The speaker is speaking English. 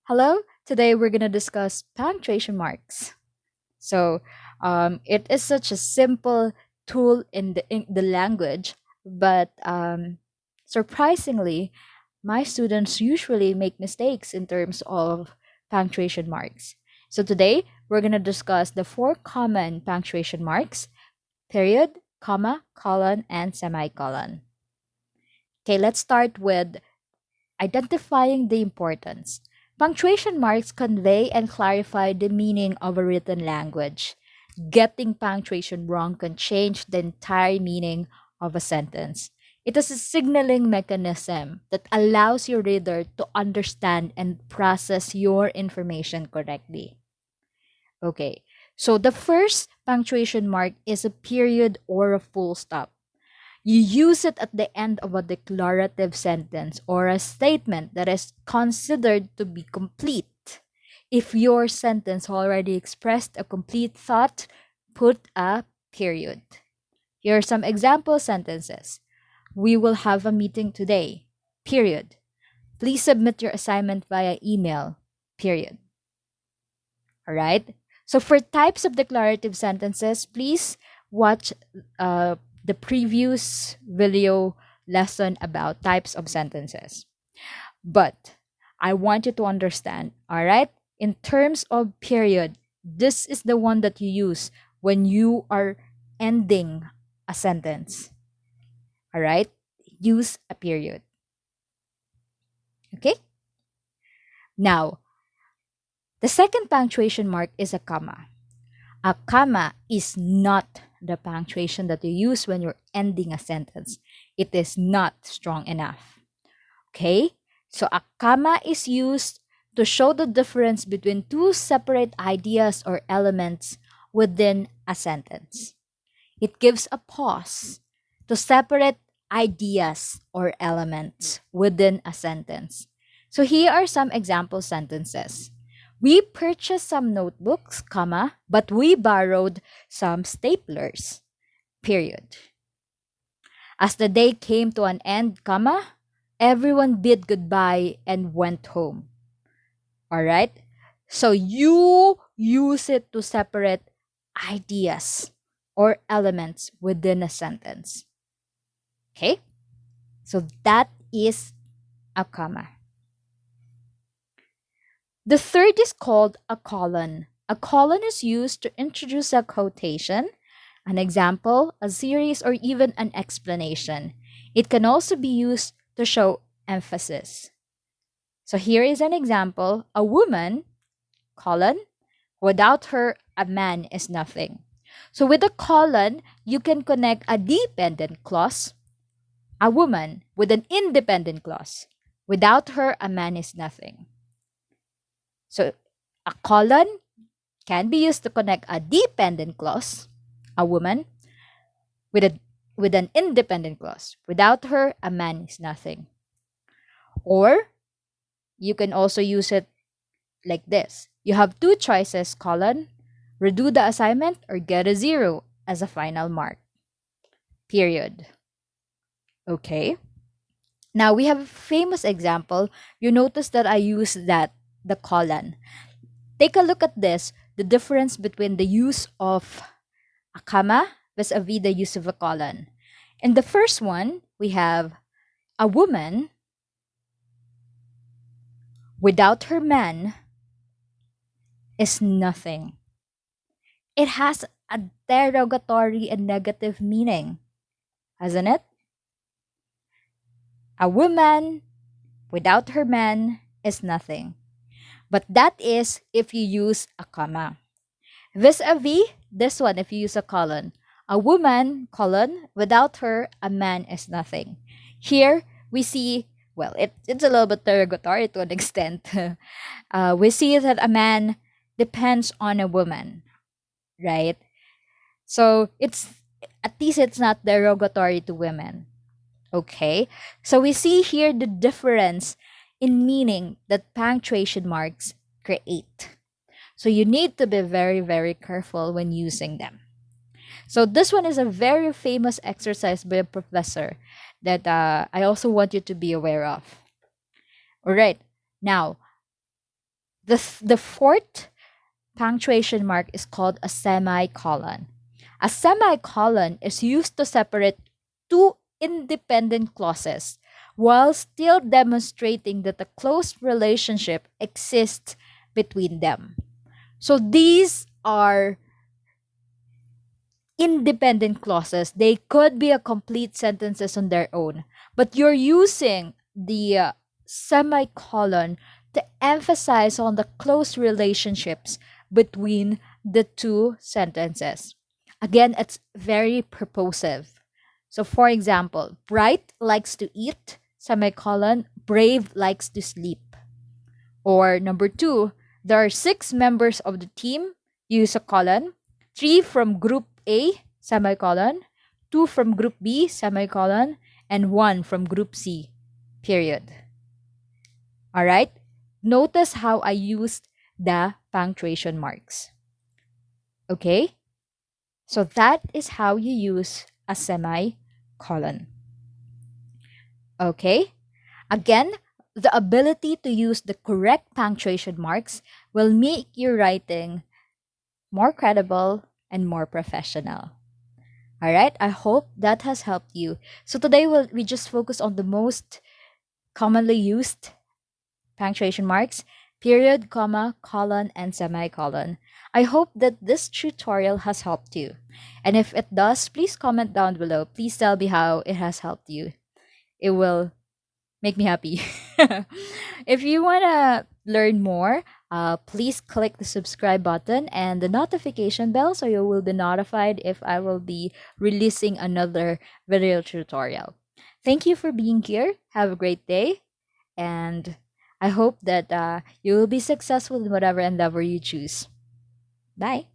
Hello, today we're going to discuss punctuation marks. So, it is such a simple tool in the language, but surprisingly, my students usually make mistakes in terms of punctuation marks. So, today we're going to discuss the four common punctuation marks: period, comma, colon, and semicolon. Okay, let's start with identifying the importance. Punctuation marks convey and clarify the meaning of a written language. Getting punctuation wrong can change the entire meaning of a sentence. It is a signaling mechanism that allows your reader to understand and process your information correctly. Okay, so the first punctuation mark is a period or a full stop. You use it at the end of a declarative sentence or a statement that is considered to be complete. If your sentence already expressed a complete thought, put a period. Here are some example sentences. We will have a meeting today. Period. Please submit your assignment via email. Period. All right. So for types of declarative sentences, please watch the previous video lesson about types of sentences. But I want you to understand, all right? In terms of period, this is the one that you use when you are ending a sentence. All right? Use a period. Okay? Now, the second punctuation mark is a comma. A comma is not the punctuation that you use when you're ending a sentence. It is not strong enough. Okay? So a comma is used to show the difference between two separate ideas or elements within a sentence. It gives a pause to separate ideas or elements within a sentence. So here are some example sentences. We purchased some notebooks, comma, but we borrowed some staplers. Period. As the day came to an end, comma, everyone bid goodbye and went home. All right? So you use it to separate ideas or elements within a sentence. Okay? So that is a comma. The third is called a colon. A colon is used to introduce a quotation, an example, a series, or even an explanation. It can also be used to show emphasis. So here is an example. A woman, colon, without her, a man is nothing. So with a colon, you can connect a dependent clause, a woman, with an independent clause. Without her, a man is nothing. So a colon can be used to connect a dependent clause, a woman, with an independent clause. Without her, a man is nothing. Or you can also use it like this. You have two choices, colon, redo the assignment or get a 0 as a final mark. Period. Okay. Now we have a famous example. You notice that I use the colon. Take a look at this, the difference between the use of a comma vis-a-vis the use of a colon. In the first one, we have a woman without her man is nothing. It has a derogatory and negative meaning, hasn't it? A woman without her man is nothing. But that is if you use a comma. Vis-a-vis this one, if you use a colon. A woman, colon, without her, a man is nothing. Here, we see, well, it's a little bit derogatory to an extent. We see that a man depends on a woman, right? So at least it's not derogatory to women. Okay? So we see here the difference in meaning that punctuation marks create. So you need to be very, very careful when using them. So this one is a very famous exercise by a professor that I also want you to be aware of. All right. Now, The fourth punctuation mark is called a semicolon. A semicolon is used to separate two independent clauses while still demonstrating that a close relationship exists between them. So these are independent clauses. They could be a complete sentences on their own, but you're using the semicolon to emphasize on the close relationships between the two sentences. Again, it's very purposive. So for example, Bright likes to eat, semicolon, Brave likes to sleep. Or number two, there are 6 members of the team, use a colon, 3 from group A, semicolon, 2 from group B, semicolon, and 1 from group C, period. All right? Notice how I used the punctuation marks. Okay? So that is how you use a semicolon. Okay? Again, the ability to use the correct punctuation marks will make your writing more credible and more professional. All right? I hope that has helped you. So today we just focus on the most commonly used punctuation marks: period, comma, colon, and semicolon. I hope that this tutorial has helped you. And if it does, please comment down below. Please tell me how it has helped you. It will make me happy. If you want to learn more, please click the subscribe button and the notification bell so you will be notified if I will be releasing another video tutorial. Thank you for being here. Have a great day, and I hope that you will be successful in whatever endeavor you choose. Bye.